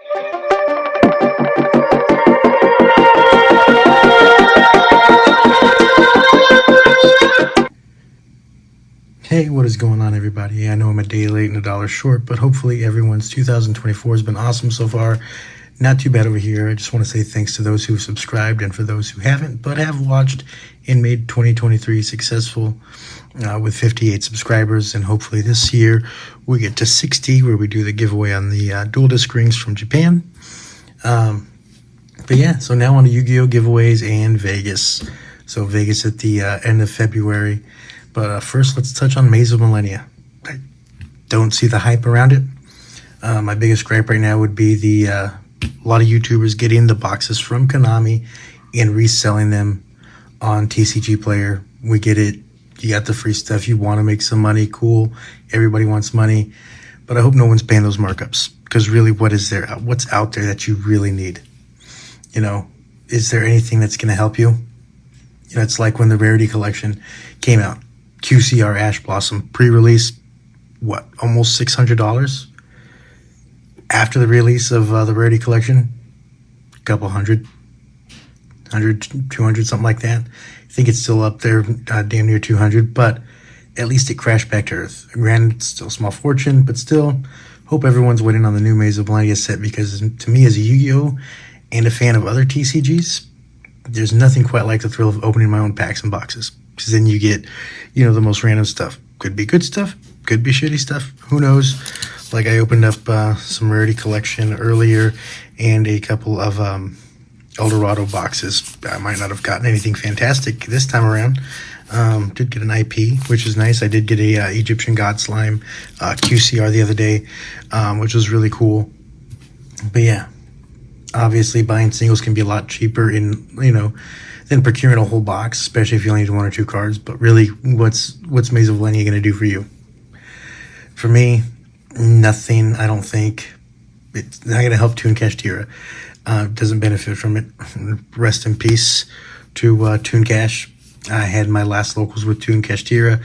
Hey, what is going on, everybody? I know I'm a day late and a dollar short, but hopefully everyone's 2024 has been awesome so far. Not too bad over here. I just want to say thanks to those who've subscribed and for those who haven't but have watched and made 2023 successful with 58 subscribers. And hopefully this year we get to 60, where we do the giveaway on the dual disc rings from Japan. But yeah, so now on to Yu-Gi-Oh giveaways and Vegas. So Vegas at the end of February. But first, let's touch on Maze of Millenia. I don't see the hype around it. My biggest gripe right now would be a lot of YouTubers getting the boxes from Konami and reselling them on TCG Player. We get it. You got the free stuff. You want to make some money. Cool. Everybody wants money. But I hope no one's paying those markups. Because really, what is there? What's out there that you really need? You know, is there anything that's going to help you? You know, it's like when the Rarity Collection came out. QCR Ash Blossom pre-release, what, almost $600? After the release of the Rarity Collection, a couple hundred, 100, 200, something like that. I think it's still up there, damn near 200, but at least it crashed back to earth. Granted, it's still a small fortune, but still, hope everyone's waiting on the new Maze of Millenia set, because to me, as a Yu-Gi-Oh! And a fan of other TCGs, there's nothing quite like the thrill of opening my own packs and boxes. Because then you get, you know, the most random stuff. Could be good stuff, could be shitty stuff. Who knows? Like I opened up some Rarity Collection earlier and a couple of Eldorado boxes. I might not have gotten anything fantastic this time around. Did get an IP, which is nice. I did get a Egyptian God Slime QCR the other day, which was really cool. But yeah, obviously buying singles can be a lot cheaper than procuring a whole box, especially if you only need one or two cards. But really, what's Maze of Millenia going to do for you? For me, nothing. I don't think. It's not going to help Toon Cash Tira. Doesn't benefit from it. Rest in peace to Toon Cash. I had my last locals with Toon Cash Tira.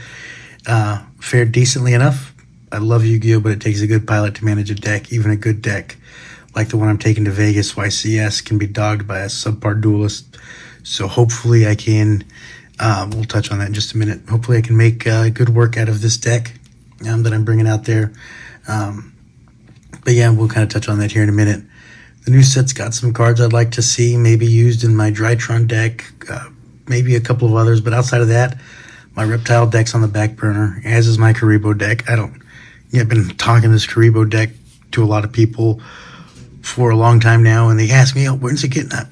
Fared decently enough. I love Yu-Gi-Oh, but it takes a good pilot to manage a deck. Even a good deck like the one I'm taking to Vegas, YCS, can be dogged by a subpar duelist. So hopefully I can, we'll touch on that in just a minute. Hopefully I can make good work out of this deck that I'm bringing out there. But yeah, we'll kind of touch on that here in a minute. The new set's got some cards I'd like to see maybe used in my Drytron deck, maybe a couple of others. But outside of that, my Reptile deck's on the back burner, as is my Karibo deck. I've been talking this Karibo deck to a lot of people for a long time now, and they ask me, oh, when's it getting up?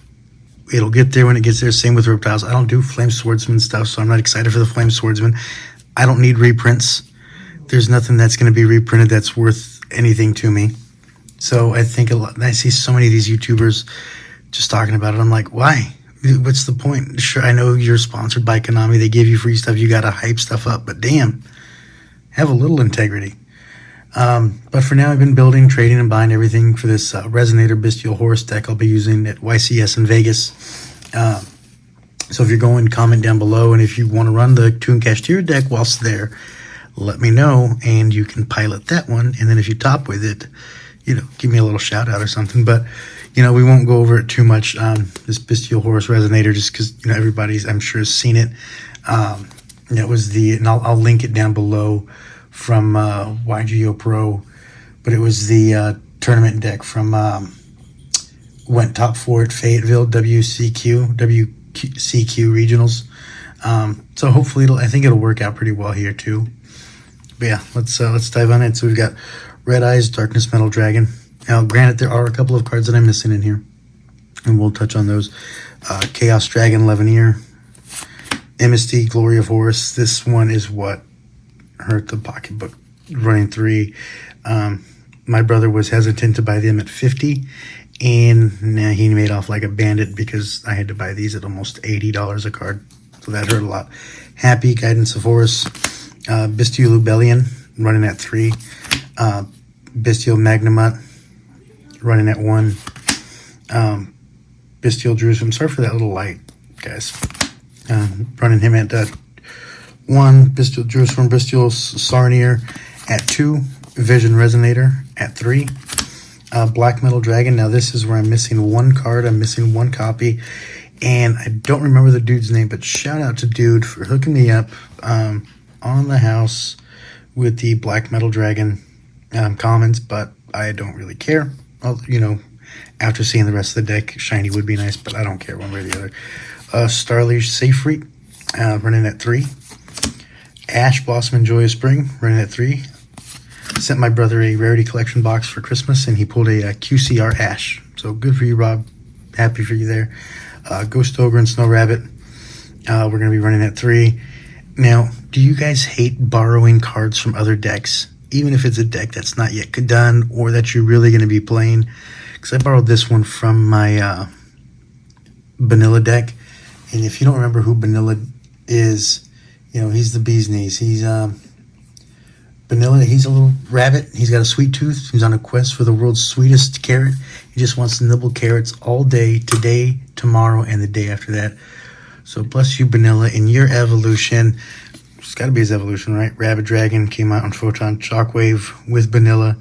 It'll get there when it gets there. Same with Reptiles. I don't do Flame Swordsman stuff, so I'm not excited for the Flame Swordsman. I don't need reprints. There's nothing that's going to be reprinted that's worth anything to me. So I think I see so many of these YouTubers just talking about it. I'm like, why? What's the point? Sure, I know you're sponsored by Konami. They give you free stuff. You got to hype stuff up. But damn, have a little integrity. But for now, I've been building, trading, and buying everything for this Resonator Bestial Horse deck I'll be using at YCS in Vegas. So if you're going, comment down below. And if you want to run the Toon Cash Tira deck whilst there, let me know, and you can pilot that one. And then if you top with it, give me a little shout out or something. But, we won't go over it too much. This Bestial Horse Resonator, just because, everybody's, I'm sure, has seen it. It was and I'll link it down below from YCS Pro, but it was the tournament deck from went top 4 at Fayetteville WCQ regionals. So hopefully I think it'll work out pretty well here too. But yeah, let's dive on it. So we've got Red Eyes, Darkness Metal Dragon. Now, granted, there are a couple of cards that I'm missing in here, and we'll touch on those. Chaos Dragon, Leveneer, MST, Glory of Horus. This one is what hurt the pocketbook, running 3. My brother was hesitant to buy them at 50, and he made off like a bandit because I had to buy these at almost $80 a card, so that hurt a lot. Happy, Guidance of Horus, Bestial Lubellion, running at 3, Bestial Magnamut, running at 1, Bestial Jerusalem. Sorry for that little light, guys. Running him at 1, Bestial Jerusalem, Bestial Sarnier at 2, Vision Resonator at 3, Black Metal Dragon. Now this is where I'm missing one card. I'm missing one copy. And I don't remember the dude's name, but shout out to dude for hooking me up on the house with the Black Metal Dragon commons, but I don't really care. After seeing the rest of the deck, shiny would be nice, but I don't care one way or the other. Starlish Safreet, running at 3. Ash Blossom and Joyous Spring, running at 3. Sent my brother a rarity collection box for Christmas, and he pulled a QCR Ash. So good for you, Rob. Happy for you there. Ghost Ogre and Snow Rabbit. We're going to be running at 3. Now, do you guys hate borrowing cards from other decks? Even if it's a deck that's not yet done or that you're really going to be playing? Because I borrowed this one from my vanilla deck. And if you don't remember who Vanilla is, he's the bee's knees. He's Vanilla. He's a little rabbit. He's got a sweet tooth. He's on a quest for the world's sweetest carrot. He just wants to nibble carrots all day, today, tomorrow, and the day after that. So bless you, Vanilla, in your evolution. It's got to be his evolution, right? Rabbit Dragon came out on Photon Shockwave with Vanilla.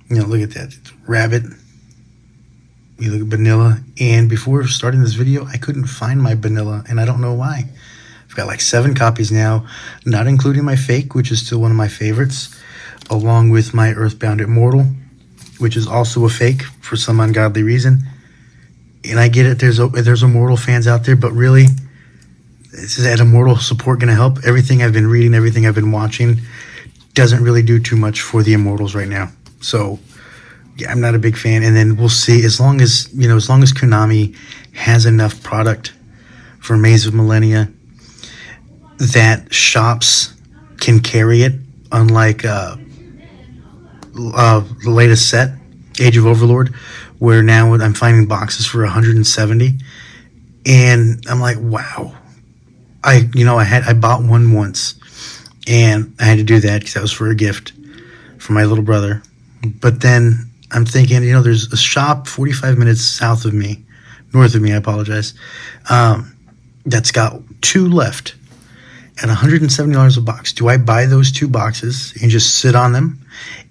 Look at that. It's Rabbit. You look at Vanilla. And before starting this video, I couldn't find my Vanilla, and I don't know why. I've got like 7 copies now, not including my fake, which is still one of my favorites, along with my Earthbound Immortal, which is also a fake for some ungodly reason. And I get it, there's Immortal fans out there, but really, is that Immortal support going to help? Everything I've been reading, everything I've been watching doesn't really do too much for the Immortals right now. So, yeah, I'm not a big fan. And then we'll see, as long as Konami has enough product for Maze of Millenia that shops can carry it, unlike the latest set, Age of Overlord, where now I'm finding boxes for 170, and I'm like, wow. I bought one once, and I had to do that because that was for a gift for my little brother. But then I'm thinking, there's a shop 45 minutes north of me, I apologize, that's got 2 left at $170 a box. Do I buy those 2 boxes and just sit on them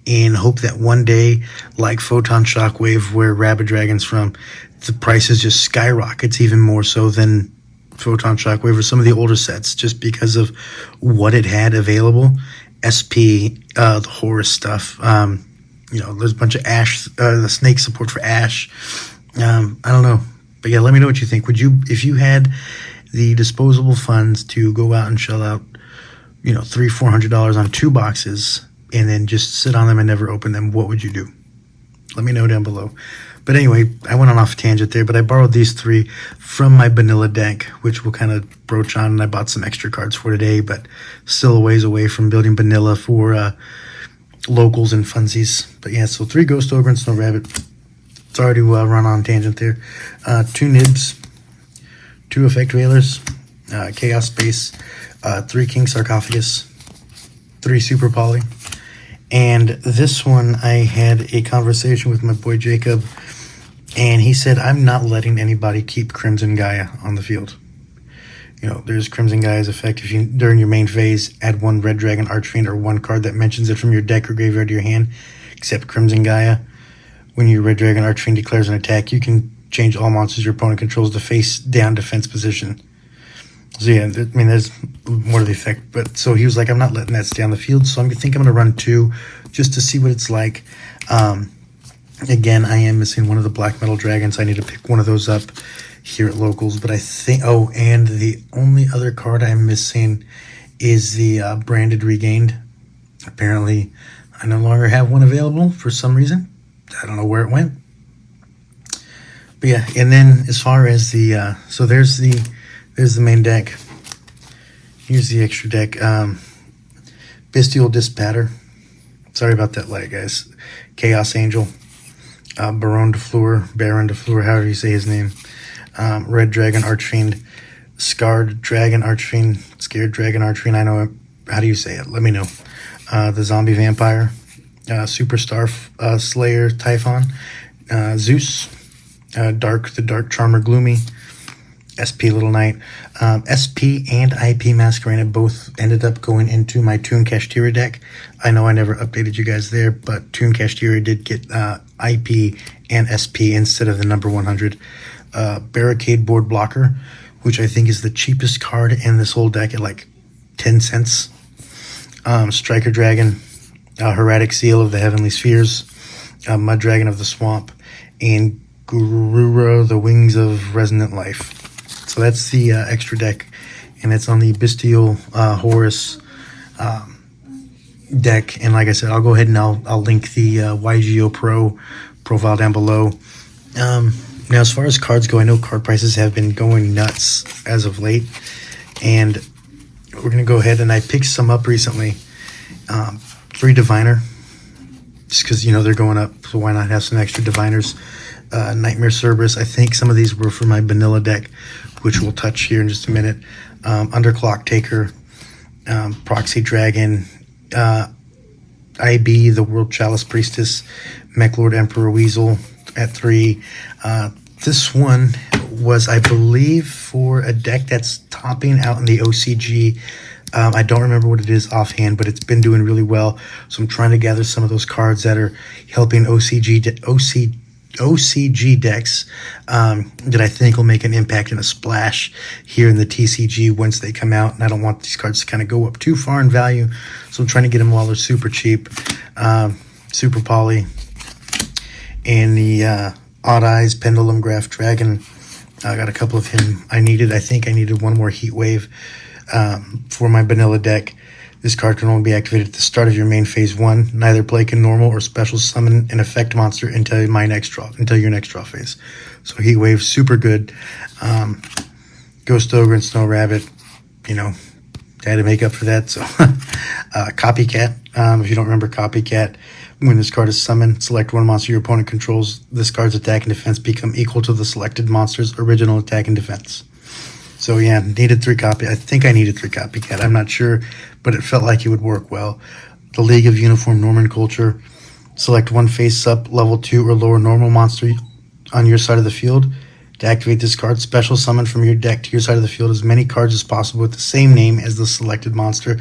and hope that one day, like Photon Shockwave, where Rabbit Dragon's from, the prices just skyrockets even more so than Photon Shockwave or some of the older sets, just because of what it had available? SP, the Horus stuff, there's a bunch of Ash, the snake support for Ash. I don't know. But yeah, let me know what you think. Would you, if you had the disposable funds to go out and shell out, $300-400 on 2 boxes and then just sit on them and never open them, what would you do? Let me know down below. But anyway, I went on off a tangent there, but I borrowed these 3 from my vanilla deck, which we'll kind of broach on, and I bought some extra cards for today, but still a ways away from building vanilla for locals and funsies. But yeah, so 3 Ghost Ogre and Snow Rabbit. Sorry to run on tangent there. 2 Nibs, 2 Effect Veilers, Chaos Space, 3 King Sarcophagus, 3 Super Poly. And this one, I had a conversation with my boy Jacob, and he said, I'm not letting anybody keep Crimson Gaia on the field. There's Crimson Gaia's effect. If you, during your main phase, add 1 Red Dragon Archfiend or 1 card that mentions it from your deck or graveyard to your hand, except Crimson Gaia. When your Red Dragon Archfiend declares an attack, you can change all monsters your opponent controls to face down defense position. So yeah, there's more to the effect. But so he was like, I'm not letting that stay on the field, so I think I'm going to run 2 just to see what it's like. Again, I am missing one of the Black Metal Dragons. I need to pick one of those up here at Locals. But I think, and the only other card I'm missing is the Branded Regained. Apparently, I no longer have one available for some reason. I don't know where it went. But yeah, and then as far as the, so there's the main deck. Here's the extra deck. Bestial Dispatter. Sorry about that lag, guys. Chaos Angel. Baron de Fleur, however you say his name. Red Dragon Archfiend. Scared Dragon Archfiend. I know it. How do you say it? Let me know. The Zombie Vampire. Superstar Slayer Typhon. Zeus. The Dark Charmer Gloomy. SP Little Knight. SP and IP Masquerade both ended up going into my Toon Kashtira deck. I know I never updated you guys there, but Toon Kashtira did get IP, and SP instead of the number 100. Barricade Board Blocker, which I think is the cheapest card in this whole deck at like 10 cents. Striker Dragon, Hieratic Seal of the Heavenly Spheres, Mud Dragon of the Swamp, and Gurura, the Wings of Resonant Life. So that's the extra deck, and it's on the Bestial Horus deck. And like I said, I'll go ahead and I'll link the YGO Pro profile down below. Now, as far as cards go, I know card prices have been going nuts as of late, and we're going to go ahead and I picked some up recently. 3 Diviner, just because, you know, they're going up, so why not have some extra Diviners? Nightmare Cerberus. I think some of these were for my vanilla deck, which we'll touch here in just a minute. Underclock Taker, Proxy Dragon, IB, the World Chalice Priestess, Mech Lord Emperor Weasel at 3. This one was, I believe, for a deck that's topping out in the OCG. I don't remember what it is offhand, but it's been doing really well. So I'm trying to gather some of those cards that are helping OCG decks that I think will make an impact and a splash here in the TCG once they come out. And I don't want these cards to kind of go up too far in value, so I'm trying to get them while they're super cheap. Super Poly, and the Odd Eyes Pendulum Graph Dragon. I got a couple of him I think I needed one more Heat Wave for my vanilla deck. This card can only be activated at the start of your main phase 1. Neither play can normal or special summon an effect monster until your next draw phase. So Heat Wave, super good. Ghost Ogre and Snow Rabbit, you know, I had to make up for that. So Copycat, if you don't remember Copycat, when this card is summoned, select one monster your opponent controls. This card's attack and defense become equal to the selected monster's original attack and defense. So yeah, needed 3 copy. I think I needed 3 Copycat. I'm not sure, but it felt like it would work well. The League of Uniform Norman Culture. Select one face-up, level 2 or lower normal monster on your side of the field. To activate this card, special summon from your deck to your side of the field as many cards as possible with the same name as the selected monster.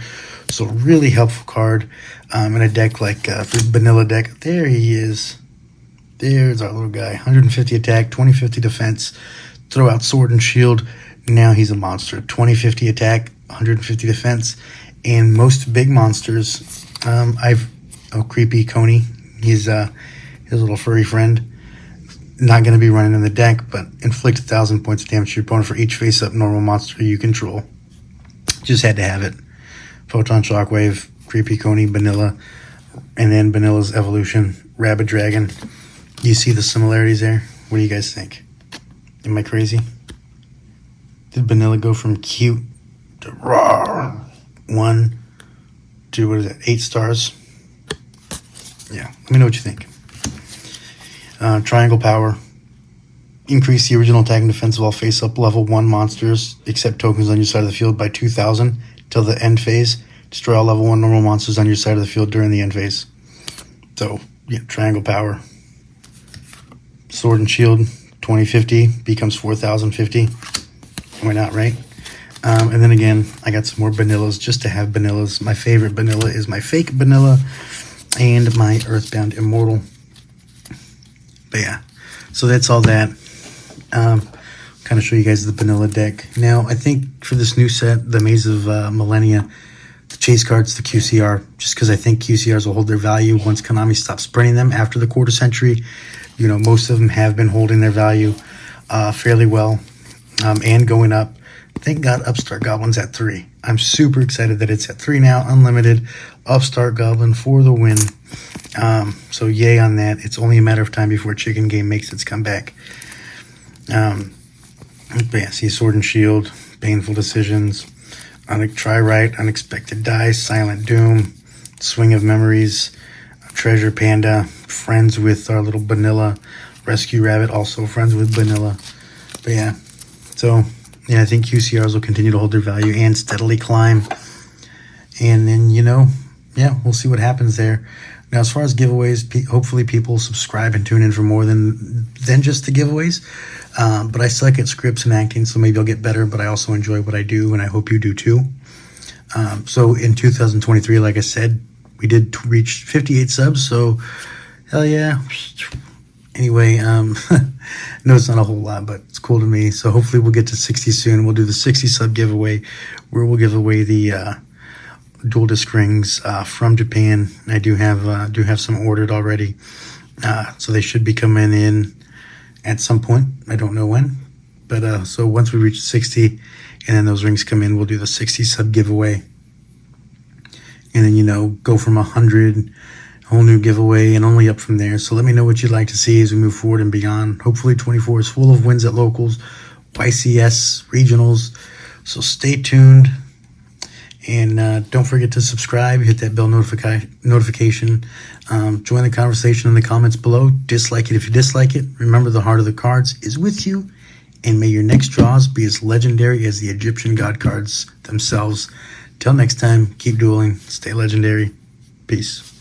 So really helpful card in a deck like for vanilla deck. There he is. There's our little guy. 150 attack, 2050 defense. Throw out Sword and Shield. Now he's a monster. 2050 attack, 150 defense. And most big monsters, Creepy Coney. He's his little furry friend. Not going to be running in the deck, but inflict 1,000 points of damage to your opponent for each face-up normal monster you control. Just had to have it. Photon Shockwave, Creepy Coney, Vanilla, and then Vanilla's Evolution, Rabid Dragon. You see the similarities there? What do you guys think? Am I crazy? Did Vanilla go from cute to raw? 1 to, what is that, 8 stars? Yeah, let me know what you think. Triangle Power. Increase the original attack and defense of all face-up level 1 monsters, except tokens on your side of the field by 2,000 till the end phase. Destroy all level 1 normal monsters on your side of the field during the end phase. So, yeah, Triangle Power. Sword and Shield, 2050 becomes 4,050. Why not, right? And then again, I got some more vanillas just to have vanillas. My favorite vanilla is my fake vanilla and my Earthbound Immortal. But yeah, so that's all that. Kind of show you guys the vanilla deck. Now, I think for this new set, the Maze of Millenia, the chase cards, the QCR, just because I think QCRs will hold their value once Konami stops printing them after the quarter century. You know, most of them have been holding their value fairly well and going up. Thank God Upstart Goblin's at 3. I'm super excited that it's at 3 now, unlimited. Upstart Goblin for the win. So yay on that. It's only a matter of time before Chicken Game makes its comeback. But yeah, see Sword and Shield, Painful Decisions, Try Right, Unexpected Dice, Silent Doom, Swing of Memories, Treasure Panda, friends with our little Vanilla, Rescue Rabbit, also friends with Vanilla. But yeah, so yeah, I think QCRs will continue to hold their value and steadily climb. And then, you know, yeah, we'll see what happens there. Now, as far as giveaways, hopefully people subscribe and tune in for more than just the giveaways. But I suck at scripts and acting, so maybe I'll get better. But I also enjoy what I do, and I hope you do too. So in 2023, like I said, we did reach 58 subs. So Hell yeah. Anyway, no, it's not a whole lot, but it's cool to me. So hopefully we'll get to 60 soon. We'll do the 60 sub giveaway where we'll give away the dual disc rings from Japan. I do have some ordered already, so they should be coming in at some point. I don't know when, but so once we reach 60 and then those rings come in, we'll do the 60 sub giveaway, and then go from 100, whole new giveaway, and only up from there. So let me know what you'd like to see as we move forward and beyond. Hopefully 24 is full of wins at locals, YCS, regionals. So stay tuned. And don't forget to subscribe, hit that bell notification. Join the conversation in the comments below. Dislike it if you dislike it. Remember, the heart of the cards is with you. And may your next draws be as legendary as the Egyptian god cards themselves. Till next time, keep dueling. Stay legendary. Peace.